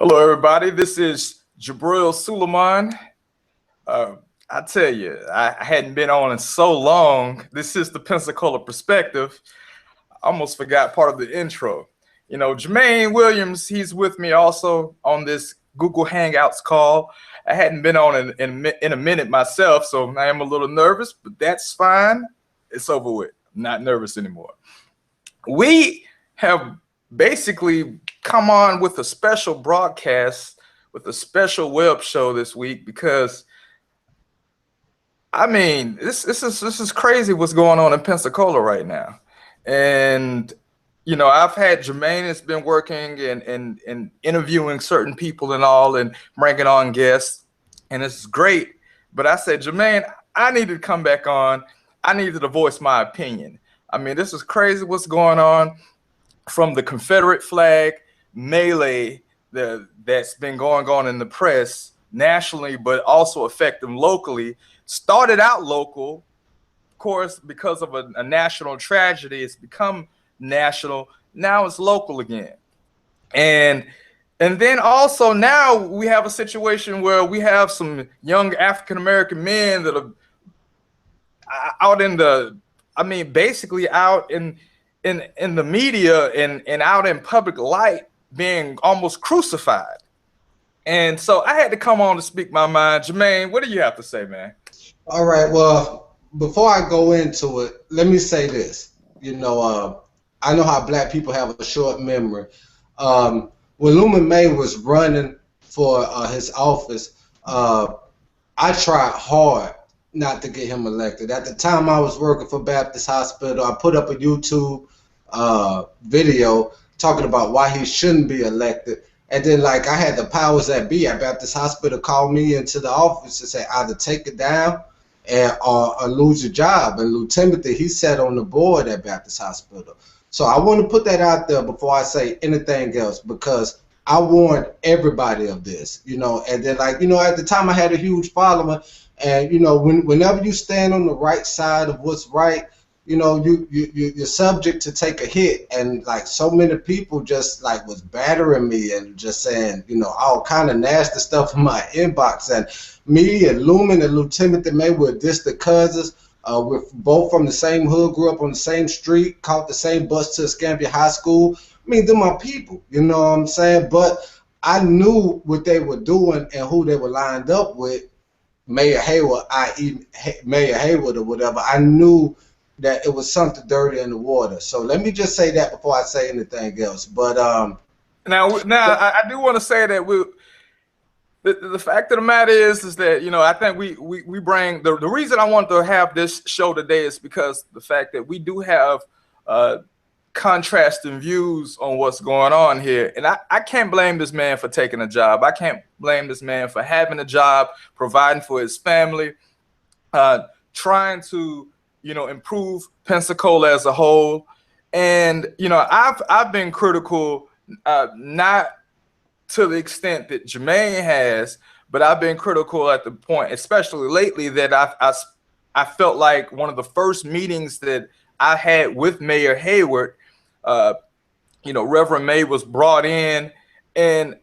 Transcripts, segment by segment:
Hello, everybody. This is Jibril Sulaiman. I tell you, I hadn't been on in so long. This is the Pensacola perspective. I almost forgot part of the intro. Jermaine Williams, he's with me also on this Google Hangouts call. I hadn't been on in a minute myself, so I am a little nervous, but that's fine. It's over with. I'm not nervous anymore. We have basically come on with a special broadcast with a special web show this week because this is crazy what's going on in Pensacola right now. And I've had Jermaine has been working and interviewing certain people and all and bringing on guests, and it's great. But I said, Jermaine, I needed to come back on. I needed to voice my opinion. This is crazy what's going on, from the Confederate flag melee that's been going on in the press nationally, but also affecting locally. Started out local, of course, because of a national tragedy. It's become national. Now it's local again. And then also now we have a situation where we have some young African-American men that are out in the, basically out in the media and out in public light being almost crucified. And so I had to come on to speak my mind. Jermaine, what do you have to say, man? All right. Well, before I go into it, let me say this. I know how black people have a short memory. When Sulaiman May was running for his office, I tried hard not to get him elected. At the time I was working for Baptist Hospital, I put up a YouTube video talking about why he shouldn't be elected. And then, I had the powers that be at Baptist Hospital call me into the office and say either take it down or lose your job. And LuTimothy, he sat on the board at Baptist Hospital. So I want to put that out there before I say anything else, because I warned everybody of this, and then at the time I had a huge following, and whenever you stand on the right side of what's right, you're subject to take a hit. And so many people just was battering me and just saying, all kind of nasty stuff in my inbox. And me and Lumen and LuTimothy May were distant cousins. We're both from the same hood, grew up on the same street, caught the same bus to Escambia High School. They're my people, you know what I'm saying? But I knew what they were doing and who they were lined up with, Mayor Hayward, i.e. Mayor Hayward or whatever. I knew that it was something dirty in the water. So let me just say that before I say anything else. But now I do want to say that the fact of the matter is that I think we bring the reason I want to have this show today is because the fact that we do have contrasting views on what's going on here. And I can't blame this man for taking a job. I can't blame this man for having a job, providing for his family, trying to improve Pensacola as a whole. And I've been critical, not to the extent that Jermaine has, but I've been critical at the point, especially lately, that I felt like one of the first meetings that I had with Mayor Hayward, Reverend May was brought in, and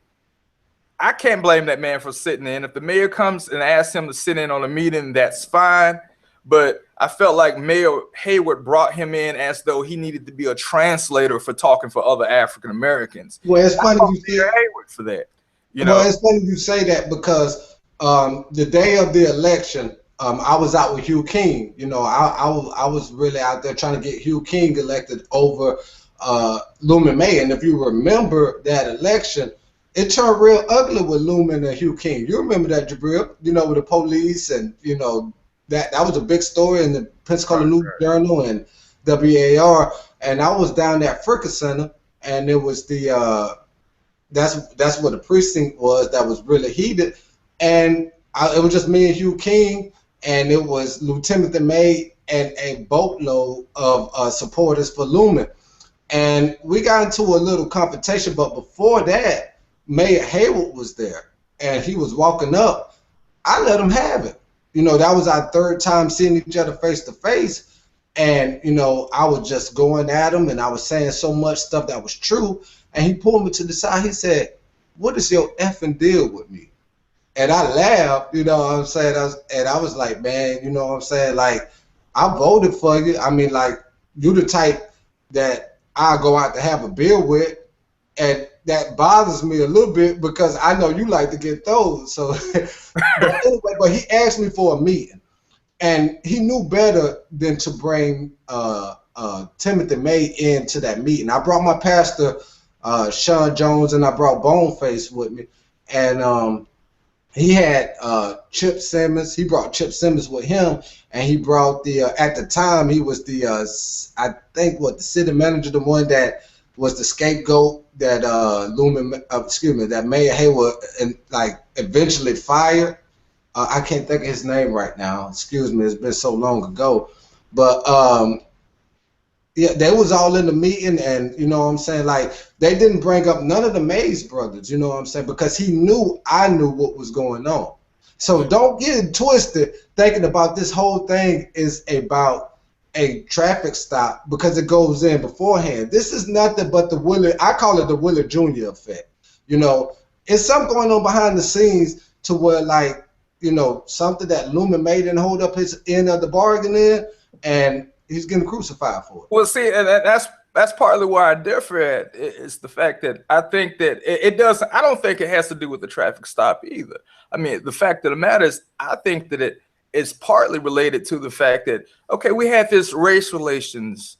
I can't blame that man for sitting in. If the mayor comes and asks him to sit in on a meeting, that's fine. But I felt like Mayor Hayward brought him in as though he needed to be a translator for talking for other African Americans. Well, it's funny you say Hayward for that. Well, it's funny you say that because the day of the election, I was out with Hugh King. I was really out there trying to get Hugh King elected over Sulaiman May. And if you remember that election, it turned real ugly with Sulaiman and Hugh King. You remember that, Jibril? With the police and that was a big story in the Pensacola News Journal and WAR. And I was down at Fricker Center, and it was the that's where the precinct was that was really heated, and it was just me and Hugh King, and it was LuTimothy May and a boatload of supporters for Sulaiman, and we got into a little confrontation. But before that, Mayor Hayward was there, and he was walking up. I let him have it. That was our third time seeing each other face to face, and I was just going at him, and I was saying so much stuff that was true. And he pulled me to the side. He said, what is your effing deal with me? And I laughed, you know what I'm saying? I was like, man, you know what I'm saying? Like, I voted for you. I mean, like, you the type that I go out to have a beer with, and that bothers me a little bit because I know you like to get those. So, but anyway, but he asked me for a meeting, and he knew better than to bring Timothy May into that meeting. I brought my pastor, Sean Jones, and I brought Boneface with me, and he had Chip Simmons. He brought Chip Simmons with him, and he brought the at the time he was the I think the city manager, the one that was the scapegoat that that Mayor Hayward and like eventually fired. I can't think of his name right now. Excuse me, it's been so long ago. But yeah, they was all in the meeting, and you know what I'm saying, like they didn't bring up none of the Mays brothers, you know what I'm saying, because he knew I knew what was going on. So don't get it twisted thinking about this whole thing is about a traffic stop because it goes in beforehand. This is nothing but the Willie, I call it the Willie Jr. effect. You know, it's something going on behind the scenes to where, like, you know, something that LuTimothy May didn't hold up his end of the bargain in, and he's getting crucified for it. Well, see, and that's partly why I differ at is the fact that I think that it doesn't. I don't think it has to do with the traffic stop either. I mean, the fact of the matter is, I think that it is partly related to the fact that, okay, we had this race relations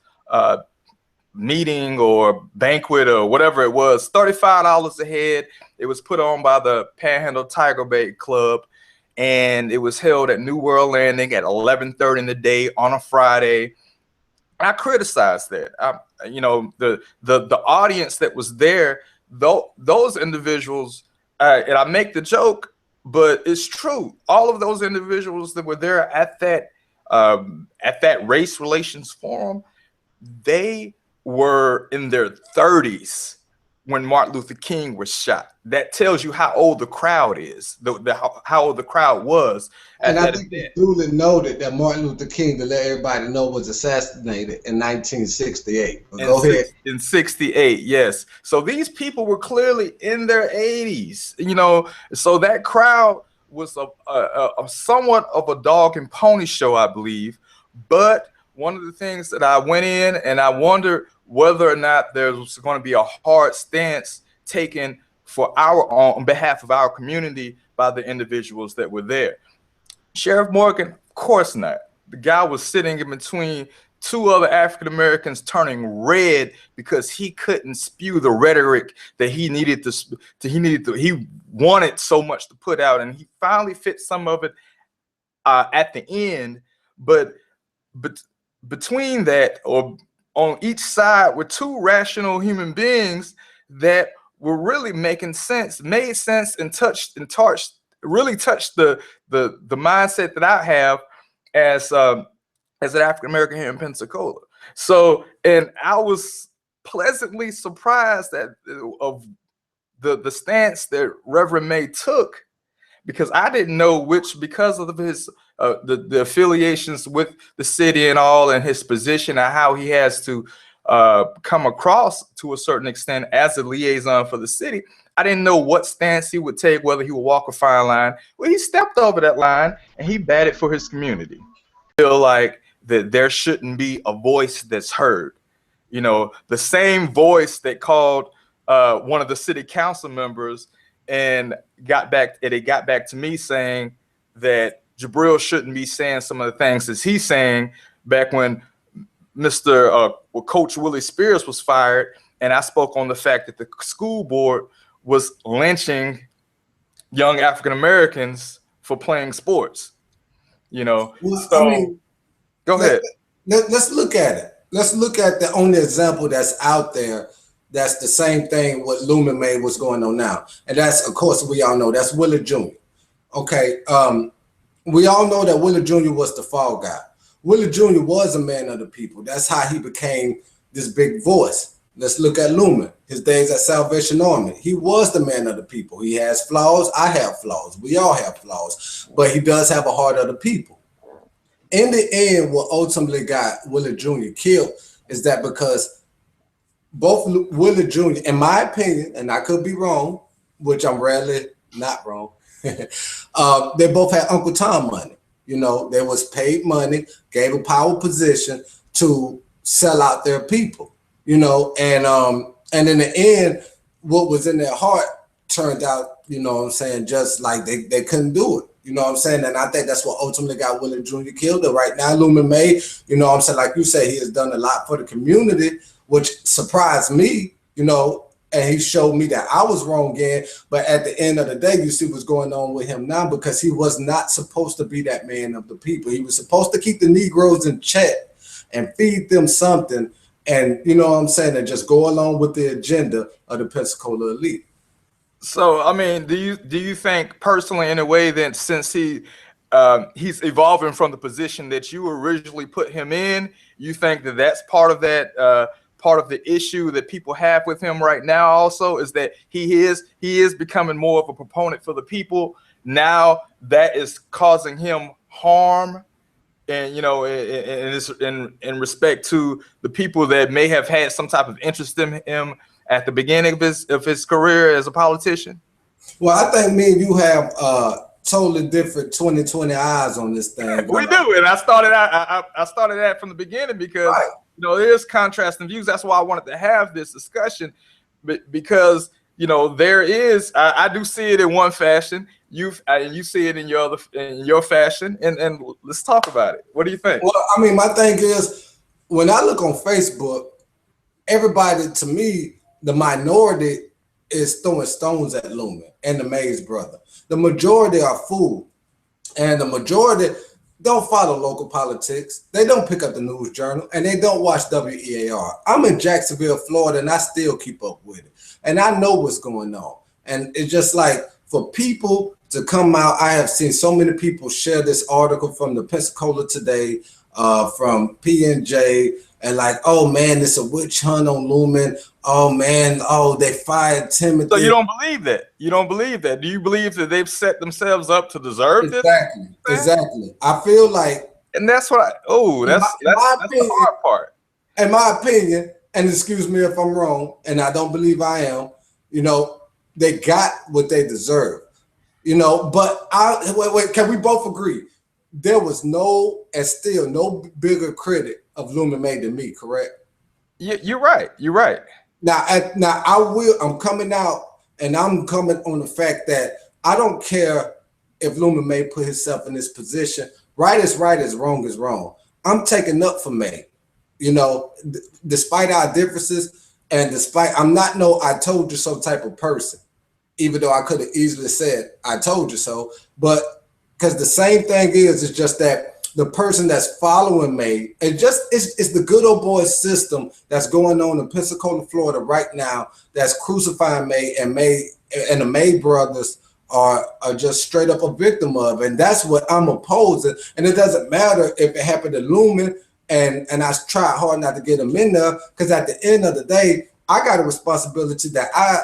meeting or banquet or whatever it was, $35 a head. It was put on by the Panhandle Tiger Bait Club, and it was held at New World Landing at 11:30 in the day on a Friday. I criticized that. You know, the audience that was there, those individuals, and I make the joke, but it's true. All of those individuals that were there at that race relations forum, they were in their 30s when Martin Luther King was shot. That tells you how old the crowd is, how old the crowd was at that event. It's duly noted that Martin Luther King, to let everybody know, was assassinated in 1968. Go ahead. In 68, yes. So these people were clearly in their 80s, you know. So that crowd was a somewhat of a dog and pony show, I believe. But one of the things that I went in and I wondered whether or not there was going to be a hard stance taken on behalf of our community by the individuals that were there. Sheriff Morgan, of course not. The guy was sitting in between two other African Americans turning red because he couldn't spew the rhetoric that he wanted so much to put out, and he finally fit some of it at the end. But between that, or on each side, were two rational human beings that were really making sense, made sense, and really touched the mindset that I have as an African American here in Pensacola. So, and I was pleasantly surprised of the stance that Reverend May took, because I didn't know because of his the affiliations with the city and all, and his position and how he has to come across to a certain extent as a liaison for the city. I didn't know what stance he would take, whether he would walk a fine line. Well, he stepped over that line and he batted for his community. I feel like that there shouldn't be a voice that's heard. You know, the same voice that called one of the city council members and got back to me saying that Jibril shouldn't be saying some of the things that he's saying back when Coach Willie Spears was fired, and I spoke on the fact that the school board was lynching young African Americans for playing sports. You know, well, so I mean, go ahead. Let's look at it. Let's look at the only example that's out there that's the same thing what LuTimothy May was going on now, and that's, of course, we all know that's Willie Jr. Okay, we all know that Willie Jr. was the fall guy. Willie Jr. was a man of the people. That's how he became this big voice. Let's look at LuTimothy. His days at Salvation Army. He was the man of the people. He has flaws. I have flaws. We all have flaws. But he does have a heart of the people. In the end, what ultimately got Willie Jr. killed is that because both Willie Jr., in my opinion, and I could be wrong, which I'm rarely not wrong. They both had Uncle Tom money. You know, they was paid money, gave a power position to sell out their people. You know, and in the end, what was in their heart turned out, you know what I'm saying, just like they couldn't do it. You know what I'm saying? And I think that's what ultimately got Willie Jr. killed. It. Right now, Lumen May, you know what I'm saying, like you said, he has done a lot for the community, which surprised me, you know, and he showed me that I was wrong again. But at the end of the day, you see what's going on with him now, because he was not supposed to be that man of the people. He was supposed to keep the Negroes in check and feed them something. And you know what I'm saying, and just go along with the agenda of the Pensacola elite. So, I mean, do you think personally, in a way, that since he's evolving from the position that you originally put him in, you think that that's part of that part of the issue that people have with him right now? Also, is that he is becoming more of a proponent for the people now, that is causing him harm, and you know, in respect to the people that may have had some type of interest in him at the beginning of his career as a politician? Well, I think me and you have totally different 2020 eyes on this thing. We do, and I started that from the beginning, because right, you know, there's contrasting views. That's why I wanted to have this discussion, because you know, there is, I do see it in one fashion. You see it in your fashion, and let's talk about it. What do you think? Well, I mean, my thing is, when I look on Facebook, everybody, to me, the minority is throwing stones at Lumen and the Mays brother. The majority are fooled, and the majority don't follow local politics. They don't pick up the news journal, and they don't watch WEAR. I'm in Jacksonville, Florida, and I still keep up with it, and I know what's going on. And it's just like, for people to come out, I have seen so many people share this article from the Pensacola Today, from P&J, and like, oh man, it's a witch hunt on Lumen. Oh man, oh, they fired Timothy. So you don't believe that? You don't believe that? Do you believe that they've set themselves up to deserve this? Exactly. I feel like, and that's what that's the hard part. In my opinion, and excuse me if I'm wrong, and I don't believe I am, you know, they got what they deserve. You know, but wait, can we both agree? There was no, and still no bigger critic of Lumen May than me, correct? You're right. You're right. Now I'm coming out, and I'm coming on the fact that I don't care if Lumen May put himself in this position. Right is wrong is wrong. I'm taking up for May, you know, despite our differences, and despite I'm not no I told you so type of person, even though I could have easily said I told you so. But because the same thing is just that the person that's following May, it's the good old boy system that's going on in Pensacola, Florida right now, that's crucifying May, and the May brothers are just straight up a victim of. And that's what I'm opposing. And it doesn't matter if it happened to Lumen, and I tried hard not to get them in there, because at the end of the day, I got a responsibility that I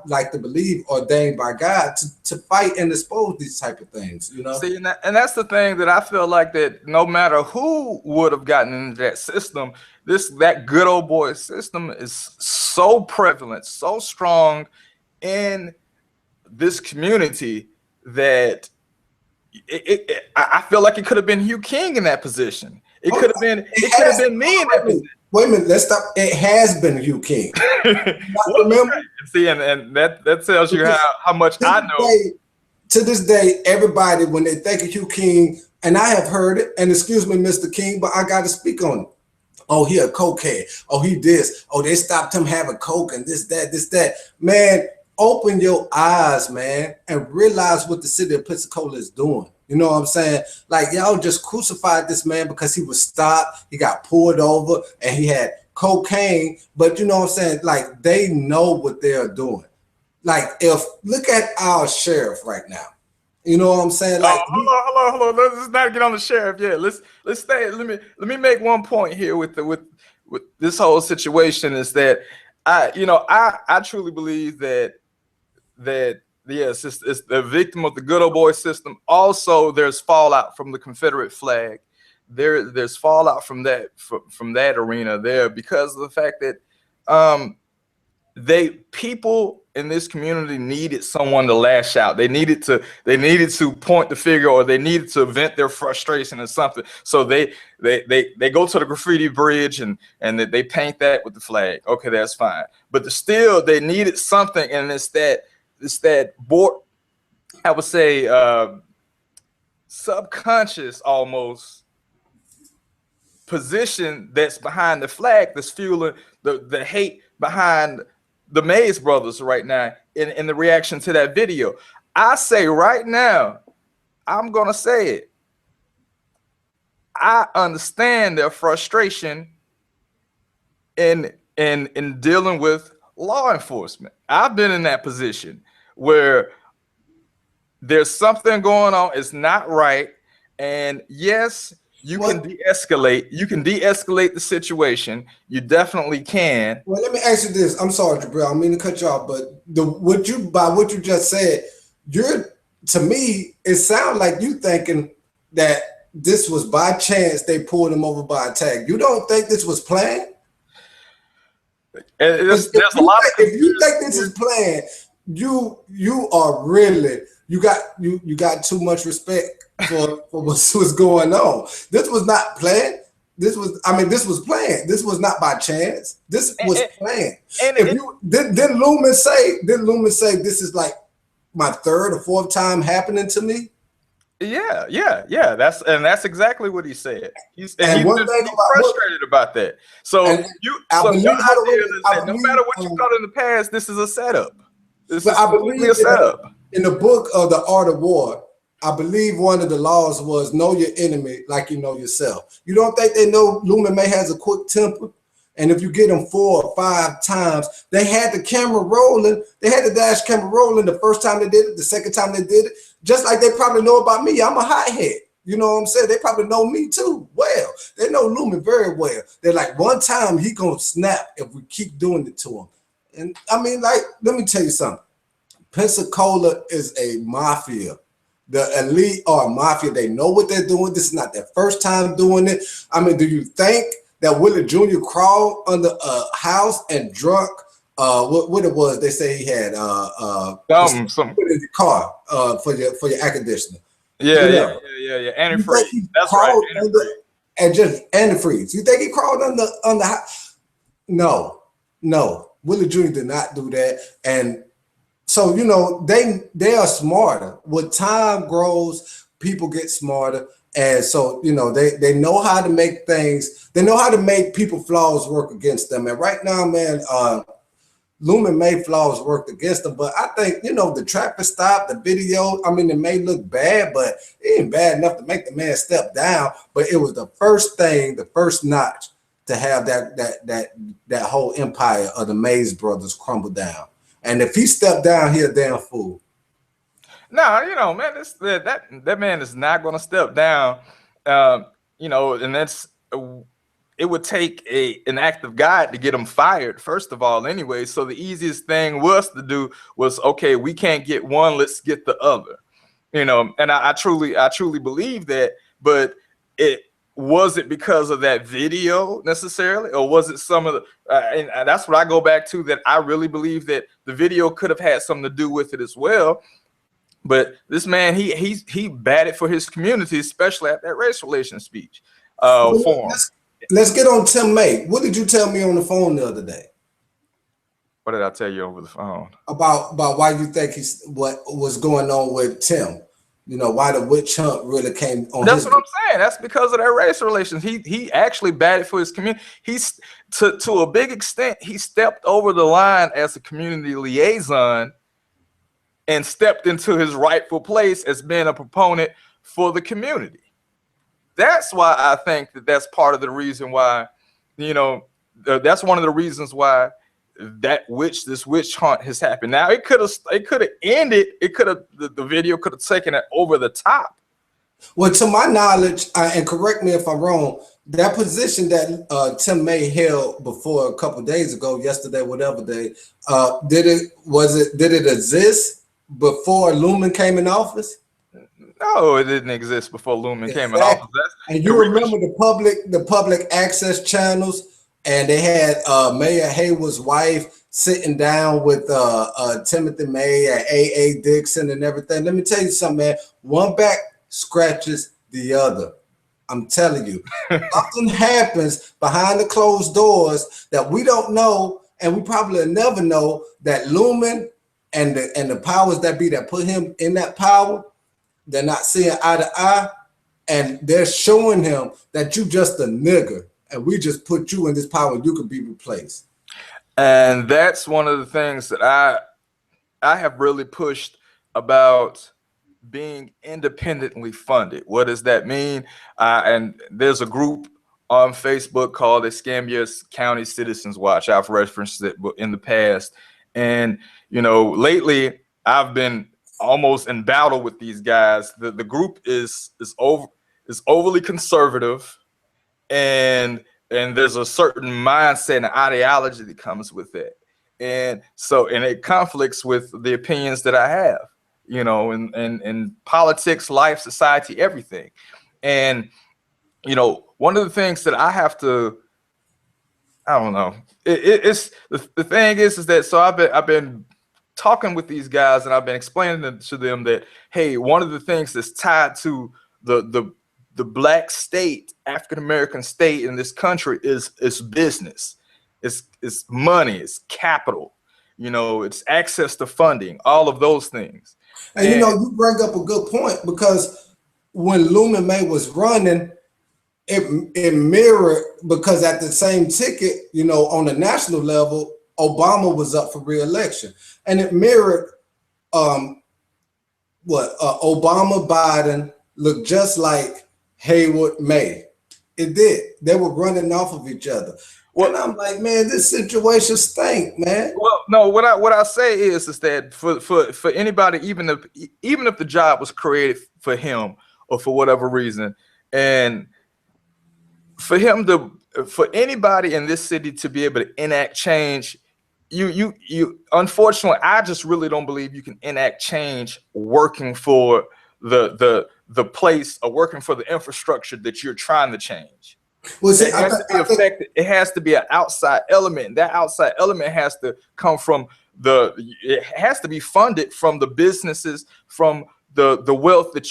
like to believe ordained by God to fight and expose these type of things, you know. See, and that's the thing that I feel like, that no matter who would have gotten into that system, that good old boy system is so prevalent, so strong in this community, that I feel like it could have been Hugh King in that position. It could have been me in that position. Wait a minute, let's stop. It has been Hugh King. Remember? See, and that tells you how much I know. To this day, everybody, when they think of Hugh King, and I have heard it, and excuse me, Mr. King, but I got to speak on it. Oh, he a cokehead. Oh, he this. Oh, they stopped him having coke and this, that. Man, open your eyes, man, and realize what the city of Pensacola is doing. You know what I'm saying? Like, y'all just crucified this man because he was stopped, he got pulled over, and he had cocaine. But you know what I'm saying? Like, they know what they're doing. Like, look at our sheriff right now. You know what I'm saying? Like, hold on. Let's not get on the sheriff yet. Let's stay. Let me make one point here with this whole situation, is that I truly believe that yes, it's the victim of the good old boy system. Also, there's fallout from the Confederate flag. There's fallout from that arena there, because of the fact that people in this community needed someone to lash out. They needed to point the finger, or they needed to vent their frustration or something. So they go to the graffiti bridge and they paint that with the flag. Okay, that's fine. But still, they needed something, and it's that board, I would say, subconscious almost position that's behind the flag, that's fueling the hate behind the Mays brothers right now in the reaction to that video. I say right now, I'm gonna say it, I understand their frustration in dealing with law enforcement. I've been in that position where there's something going on, it's not right, and yes, you can de-escalate. You can de-escalate the situation. You definitely can. Well, let me ask you this. I'm sorry, Jibril. I don't mean to cut you off, but what you just said, to me, it sounds like you thinking that this was by chance they pulled him over by a tag. You don't think this was planned? There's a lot of. If you think this is planned, you are really you got too much respect for what's going on. This was not planned. This was planned. This was not by chance. This was planned. And didn't Lumen say this is like my third or fourth time happening to me? Yeah. That's exactly what he said. He's frustrated about that. So no matter what you thought in the past, this is a setup. This is a setup. In the book of The Art of War, I believe one of the laws was know your enemy like you know yourself. You don't think they know Lumen May has a quick temper? And if you get them 4 or 5 times, they had the camera rolling. They had the dash camera rolling the first time they did it, the second time they did it. Just like they probably know about me. I'm a hothead. You know what I'm saying? They probably know me too well. They know Lumen very well. They're like, one time he gonna snap if we keep doing it to him. And I mean, like, let me tell you something. Pensacola is a mafia. The elite are a mafia. They know what they're doing. This is not their first time doing it. I mean, do you think that Willie Jr. crawled under a house and drunk what it was? They say he had something in the car for your air conditioner. Yeah. Antifreeze. That's right. And just antifreeze. You think he crawled under house? No. Willie Jr. did not do that. And so, you know, they are smarter. With time grows, people get smarter. And so, you know, they know how to make things, they know how to make people flaws work against them. And right now, man, Lumen May flaws worked against them. But I think, you know, the traffic stop, the video, I mean, it may look bad, but it ain't bad enough to make the man step down. But it was the first thing, the first notch to have that whole empire of the Mays brothers crumble down. And if he stepped down, he a damn fool. No, you know, man, that man is not going to step down. You know, and it would take an act of God to get him fired, first of all, anyway. So the easiest thing was to do was, okay, we can't get one, let's get the other. You know, and I truly believe that, but it wasn't because of that video necessarily, or was it some of the and that's what I go back to, that I really believe that the video could have had something to do with it as well. But this man, he batted for his community, especially at that race relations speech forum. Let's get on Tim May. What did you tell me on the phone the other day? What did I tell you over the phone? About why you think what was going on with Tim? You know, why the witch hunt really came on. That's what I'm saying. That's because of their race relations. He actually batted for his community. He's to a big extent, he stepped over the line as a community liaison and stepped into his rightful place as being a proponent for the community. That's why I think that's part of the reason why, you know, that's one of the reasons why this witch hunt has happened. Now it could have ended. The video could have taken it over the top. Well, to my knowledge, and correct me if I'm wrong, that position that Tim May held before a couple of days ago, yesterday, whatever day, did it exist before Lumen came in office? No, it didn't exist before Lumen came in office. And you remember the public access channels and they had Mayor Hayward's wife sitting down with Timothy May and A.A. Dixon and everything. Let me tell you something, man. One back scratches the other. I'm telling you, something happens behind the closed doors that we don't know, and we probably will never know, that Lumen and the powers that be that put him in that power, they're not seeing eye to eye, and they're showing him that you just a nigger, and we just put you in this power and you could be replaced. And that's one of the things that I have really pushed about being independently funded. What does that mean? And there's a group on Facebook called Escambia County Citizens Watch. I've referenced it in the past. And, you know, lately I've been almost in battle with these guys. The group is overly conservative, and there's a certain mindset and ideology that comes with it. And so, and it conflicts with the opinions that I have, you know, in politics, life, society, everything. And, you know, one of the things that I have to, I don't know, it's the thing is that, so I've been talking with these guys, and I've been explaining to them that, hey, one of the things that's tied to the black state, African American state in this country is business, it's money, it's capital, you know, it's access to funding, all of those things. And you know, you bring up a good point, because when Lumen May was running, it mirrored, because at the same ticket, you know, on the national level, Obama was up for re-election, and it mirrored Obama Biden looked just like Hayward May. It did. They were running off of each other. Well, and I'm like, man, this situation stink, man. Well, no, what I say is that for anybody, even if the job was created for him or for whatever reason, and for him for anybody in this city to be able to enact change, you unfortunately, I just really don't believe you can enact change working for the place, or working for the infrastructure that you're trying to change. Well, see, it has to be an outside element, and that outside element has to come from it has to be funded from the businesses, from the wealth that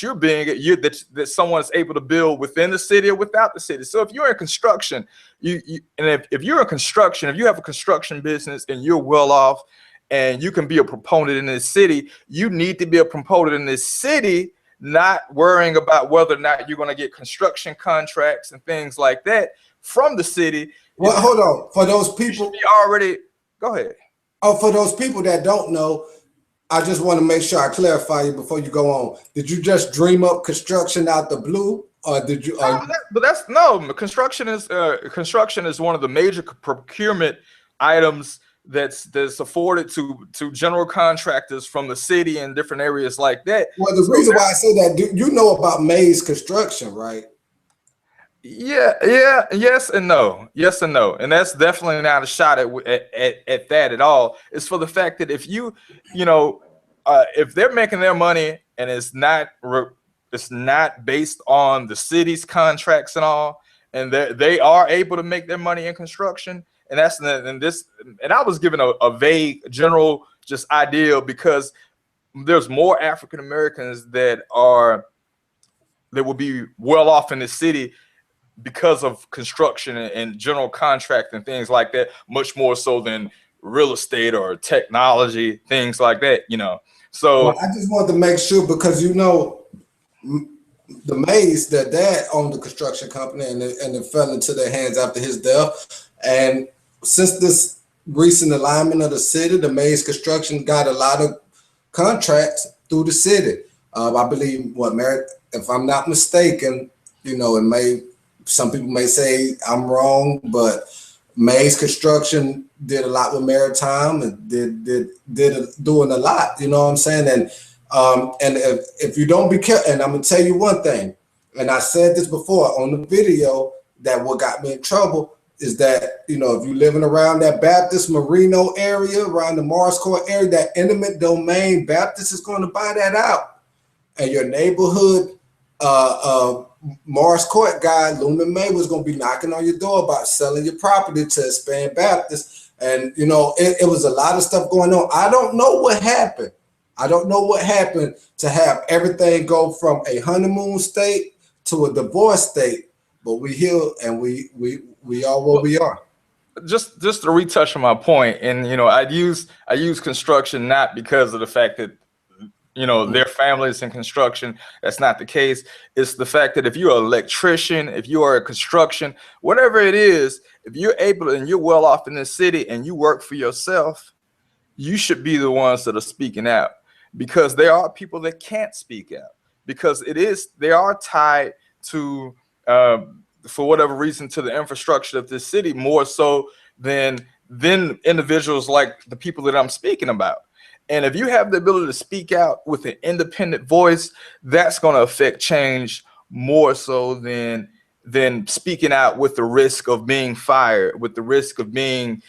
that someone's able to build within the city or without the city. So if you're in construction, if you're in construction, if you have a construction business and you're well off and you can be a proponent in this city, you need to be a proponent in this city, not worrying about whether or not you're going to get construction contracts and things like that from the city. Well, hold on. For those people, go ahead. Oh, for those people that don't know, I just want to make sure I clarify you before you go on. Did you just dream up construction out the blue, or did you? Construction is one of the major procurement items that's afforded to general contractors from the city and different areas like that. Well, the reason why I say that, you know about May's construction, right? Yes and no, and that's definitely not a shot at that at all. It's for the fact that if if they're making their money and it's not based on the city's contracts and all, and they are able to make their money in construction, and I was given a vague general just idea, because there's more African Americans that will be well off in the city because of construction and general contract and things like that, much more so than real estate or technology, things like that, you know. So I just wanted to make sure, because you know, the Mays, their dad owned the construction company, and it fell into their hands after his death. And since this recent alignment of the city, the Mays Construction got a lot of contracts through the city. I believe if I'm not mistaken, you know, some people may say I'm wrong, but Mays Construction did a lot with Maritime and doing a lot, you know what I'm saying? And if you don't be careful, and I'm gonna tell you one thing, and I said this before on the video, that what got me in trouble is that, you know, if you're living around that Baptist Marino area, around the Mars Court area, that eminent domain, Baptist is going to buy that out, and your neighborhood Morris Court guy, Lumen May, was going to be knocking on your door about selling your property to Expand Baptist. And, you know, it was a lot of stuff going on. I don't know what happened. I don't know what happened to have everything go from a honeymoon state to a divorce state, but we here and we are what we are. Just to retouch on my point, and you know, I use construction not because of the fact that, you know, their families in construction. That's not the case. It's the fact that if you're an electrician, if you are a construction, whatever it is, if you're able and you're well off in this city and you work for yourself, you should be the ones that are speaking out, because there are people that can't speak out because they are tied to for whatever reason to the infrastructure of this city more so than individuals like the people that I'm speaking about. And if you have the ability to speak out with an independent voice, that's going to affect change more so than speaking out with the risk of being fired, with the risk of being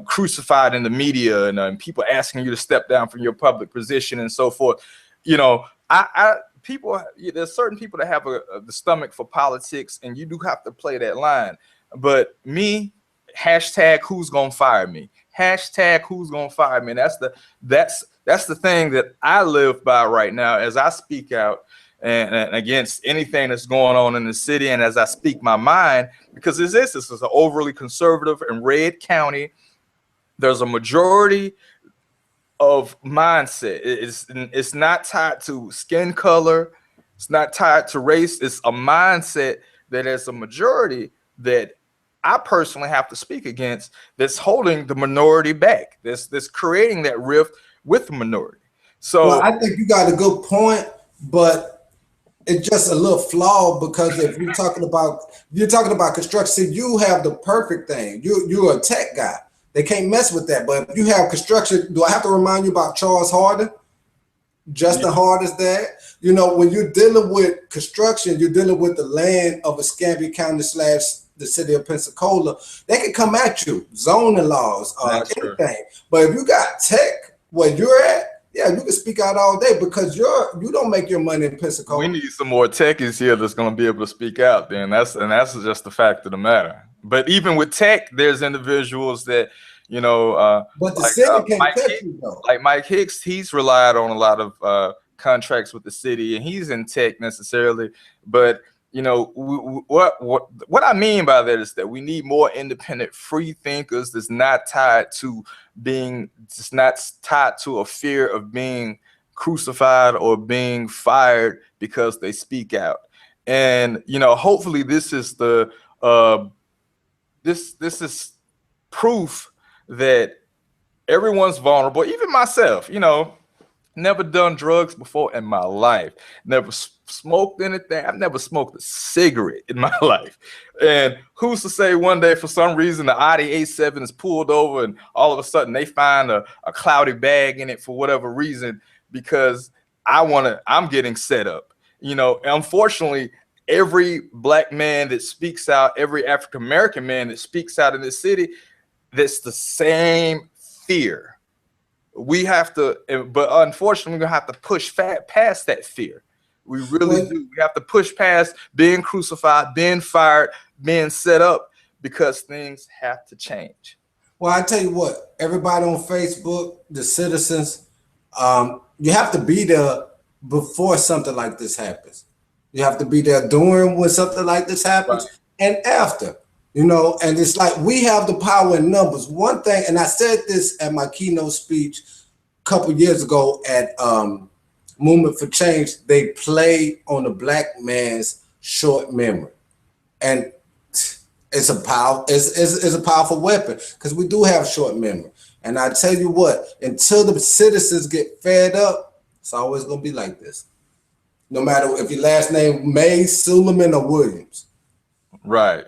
crucified in the media, and people asking you to step down from your public position and so forth. You know, there's certain people that have the stomach for politics, and you do have to play that line. But me, hashtag who's gonna fire me? Hashtag who's gonna fire me? And that's the thing that I live by right now as I speak out and against anything that's going on in the city, and as I speak my mind, because this is an overly conservative and red county. There's a majority of mindset. It's not tied to skin color. It's not tied to race. It's a mindset that as a majority that I personally have to speak against, that's holding the minority back. That's creating that rift with the minority. So well, I think you got a good point, but it's just a little flawed, because if you're talking about construction, you have the perfect thing. You're a tech guy. They can't mess with that. But if you have construction, do I have to remind you about Charles Harden? Justin Harden's dad. You know, when you're dealing with construction, you're dealing with the land of Escambia County / the city of Pensacola. They can come at you, zoning laws, anything. True. But if you got tech where you're at, yeah, you can speak out all day, because you don't make your money in Pensacola. We need some more techies here that's going to be able to speak out. Then that's just the fact of the matter. But even with tech, there's individuals that, you know, but the city can't touch you, though. Like Mike Hicks, he's relied on a lot of contracts with the city, and he's in tech necessarily. But you know, what I mean by that is that we need more independent, free thinkers that's not tied to a fear of being crucified or being fired because they speak out. And you know, hopefully this is this is proof that everyone's vulnerable, even myself. You know, never done drugs before in my life, never smoked anything. I've never smoked a cigarette in my life. And who's to say one day for some reason the Audi A7 is pulled over and all of a sudden they find a cloudy bag in it for whatever reason, because I'm getting set up. You know, unfortunately, every black man that speaks out, every African-American man that speaks out in this city, that's the same fear. We have to, but unfortunately, we're gonna have to push past that fear. We really do. We have to push past being crucified, being fired, being set up, because things have to change. Well, I tell you what, everybody on Facebook, the citizens, you have to be there before something like this happens. You have to be there during when something like this happens, right, and after. You know, and it's like we have the power in numbers. One thing, and I said this at my keynote speech a couple years ago at Movement for Change, they play on the black man's short memory, and it's a powerful weapon, because we do have short memory. And I tell you what, until the citizens get fed up, it's always gonna be like this. No matter if your last name May, Sulaiman, or Williams. Right.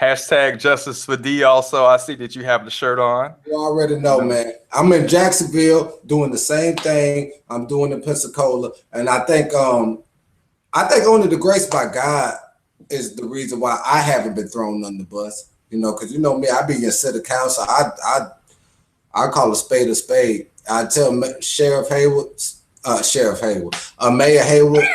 Hashtag justice for D. Also, I see that you have the shirt on. You already know, man. I'm in Jacksonville doing the same thing I'm doing in Pensacola, and I think only the grace by God is the reason why I haven't been thrown under the bus. You know, because you know me, I be in city council. I call a spade a spade. I tell Sheriff Hayward, Sheriff Hayward, Mayor Hayward.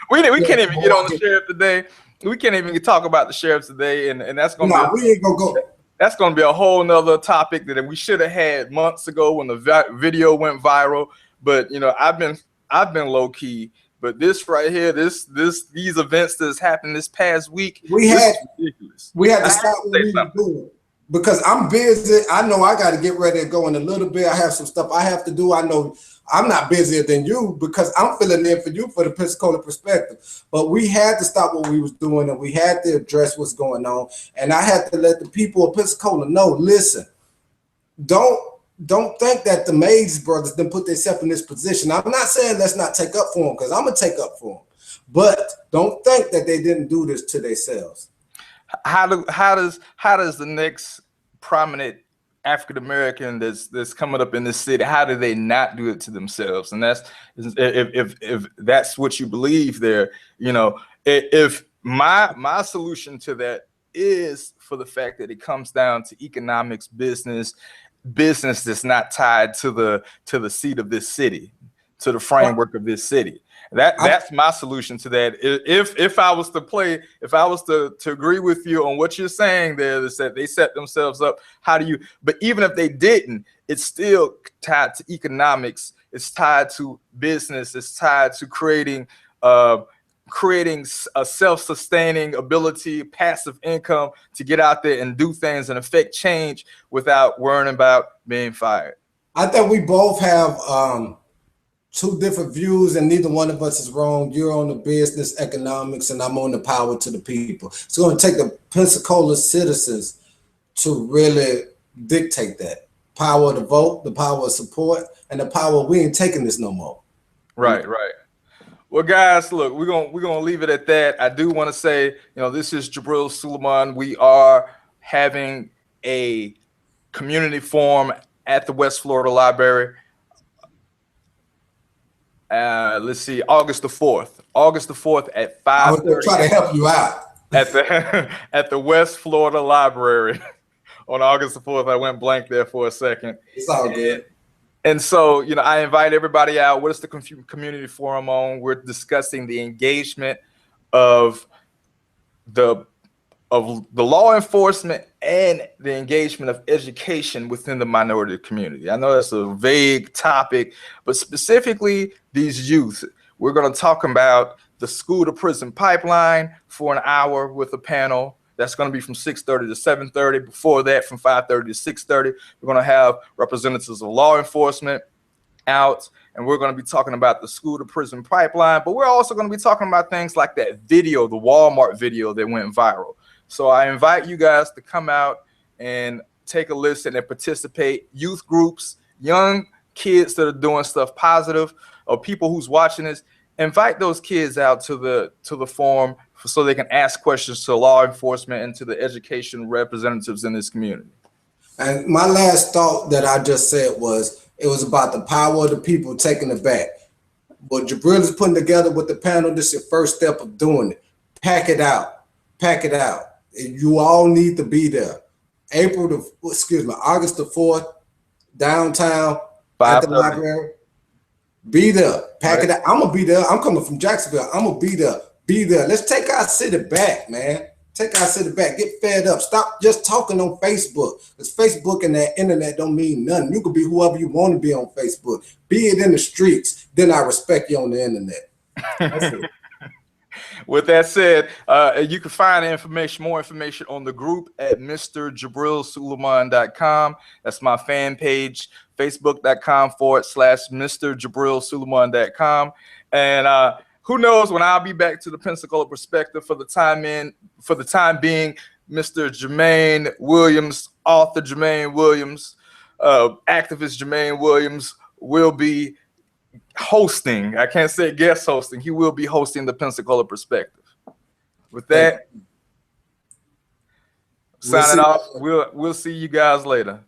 we can't even get on the sheriff today. We can't even talk about the sheriffs today, and that's gonna be we ain't gonna go. That's gonna be a whole nother topic that we should have had months ago when the video went viral. But you know, I've been low key. But this right here, these events that's happened this past week, we had to stop what we were doing. Because I'm busy. I know I got to get ready to go in a little bit. I have some stuff I have to do. I know I'm not busier than you because I'm filling in for you for the Pensacola perspective. But we had to stop what we was doing and we had to address what's going on. And I had to let the people of Pensacola know, listen, don't think that the Mays brothers didn't put themselves in this position. I'm not saying let's not take up for them because I'm going to take up for them. But don't think that they didn't do this to themselves. How does the next prominent African American that's coming up in this city, how do they not do it to themselves? And that's if that's what you believe there, you know, if my solution to that is for the fact that it comes down to economics, business that's not tied to the seat of this city, to the framework of this city. That's my solution to that. If I was to agree with you on what you're saying there, is that they set themselves up. But even if they didn't, it's still tied to economics. It's tied to business. It's tied to creating a self-sustaining ability, passive income to get out there and do things and affect change without worrying about being fired. I think we both have two different views and neither one of us is wrong. You're on the business economics and I'm on the power to the people. It's going to take the Pensacola citizens to really dictate that. Power to vote, the power of support, and the power we ain't taking this no more. Right. Well, guys, look, we're gonna leave it at that. I do want to say, you know, this is Jibril Sulaiman. We are having a community forum at the West Florida Library. Let's see, August the 4th at 5:30. I was trying to help you out at the West Florida Library on August the 4th. I went blank there for a second. It's all good. And so, you know, I invite everybody out. What is the community forum on? We're discussing the engagement of the law enforcement and the engagement of education within the minority community. I know that's a vague topic, but specifically these youth. We're going to talk about the school to prison pipeline for an hour with a panel. That's going to be from 6:30 to 7:30. Before that, from 5:30 to 6:30, we're going to have representatives of law enforcement out, and we're going to be talking about the school to prison pipeline. But we're also going to be talking about things like that video, the Walmart video that went viral. So I invite you guys to come out and take a listen and participate. Youth groups, young kids that are doing stuff positive, or people who's watching this, invite those kids out to the forum so they can ask questions to law enforcement and to the education representatives in this community. And my last thought that I just said was, it was about the power of the people taking it back. What Jibril is putting together with the panel, this is your first step of doing it. Pack it out. Pack it out. You all need to be there. August the 4th, downtown at the library. Be there. Pack it out. I'm going to be there. I'm coming from Jacksonville. I'm going to be there. Be there. Let's take our city back, man. Take our city back. Get fed up. Stop just talking on Facebook. Because Facebook and that internet don't mean nothing. You can be whoever you want to be on Facebook. Be it in the streets. Then I respect you on the internet. That's it. With that said, you can find more information on the group at MrJibrilSulaiman.com. That's my fan page, Facebook.com/MrJibrilSulaiman.com. And who knows when I'll be back to the Pensacola perspective. For the time being, Mr. Jermaine Williams, author Jermaine Williams, activist Jermaine Williams will be hosting. I can't say guest hosting. He will be hosting the Pensacola perspective. With that, signing off. We'll see you guys later.